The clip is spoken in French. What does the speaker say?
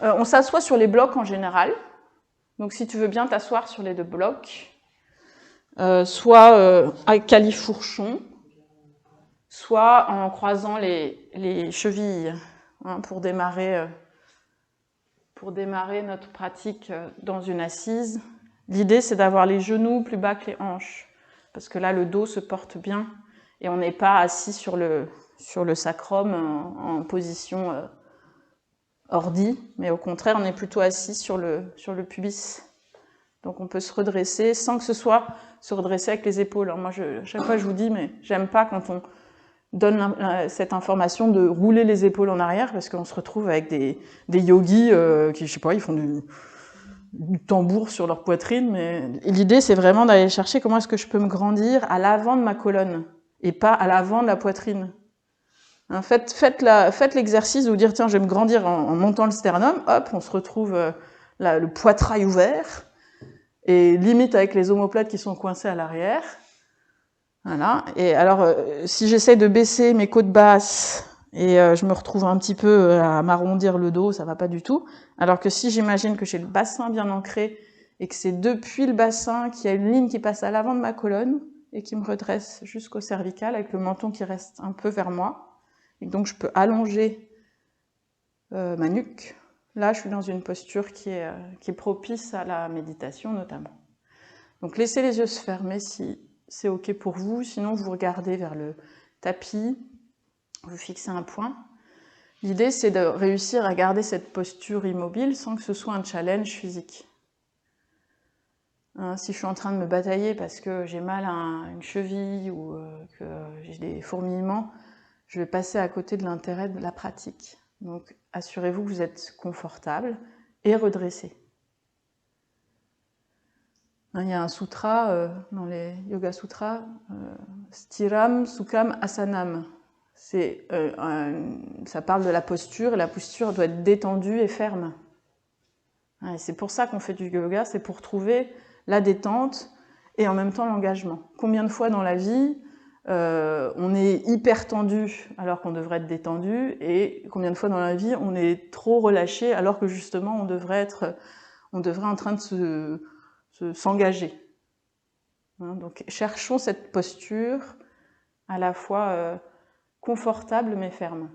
On s'assoit sur les blocs en général. Donc si tu veux bien t'asseoir sur les 2 blocs, soit à califourchon, soit en croisant les chevilles, hein, pour démarrer notre pratique dans une assise. L'idée, c'est d'avoir les genoux plus bas que les hanches, parce que là, le dos se porte bien, et on n'est pas assis sur le sacrum en position ordi, mais au contraire, on est plutôt assis sur le pubis. Donc on peut se redresser sans que ce soit se redresser avec les épaules. Alors moi, chaque fois, je vous dis, mais j'aime pas quand on donne cette information de rouler les épaules en arrière, parce qu'on se retrouve avec des yogis qui, je sais pas, ils font du tambour sur leur poitrine, mais l'idée, c'est vraiment d'aller chercher comment est-ce que je peux me grandir à l'avant de ma colonne, et pas à l'avant de la poitrine. Hein, faites l'exercice de vous dire, tiens, je vais me grandir en montant le sternum, hop, on se retrouve le poitrail ouvert, et limite avec les omoplates qui sont coincées à l'arrière. Voilà. Et alors, si j'essaie de baisser mes côtes basses, et je me retrouve un petit peu à m'arrondir le dos, ça va pas du tout. Alors que si j'imagine que j'ai le bassin bien ancré, et que c'est depuis le bassin qu'il y a une ligne qui passe à l'avant de ma colonne, et qui me redresse jusqu'au cervical, avec le menton qui reste un peu vers moi, et donc je peux allonger ma nuque. Là, je suis dans une posture qui est propice à la méditation notamment. Donc laissez les yeux se fermer si c'est OK pour vous, sinon vous regardez vers le tapis, vous fixez un point. L'idée, c'est de réussir à garder cette posture immobile sans que ce soit un challenge physique. Hein, si je suis en train de me batailler parce que j'ai mal à une cheville ou que j'ai des fourmillements, je vais passer à côté de l'intérêt de la pratique. Donc assurez-vous que vous êtes confortable et redressé. Il y a un sutra dans les Yoga Sutras, Stiram Sukham Asanam. Ça parle de la posture, et la posture doit être détendue et ferme. Et c'est pour ça qu'on fait du yoga, c'est pour trouver la détente et en même temps l'engagement. Combien de fois dans la vie on est hyper tendu alors qu'on devrait être détendu, et combien de fois dans la vie on est trop relâché alors que justement on devrait être en train de s'engager. Donc cherchons cette posture à la fois confortable mais ferme.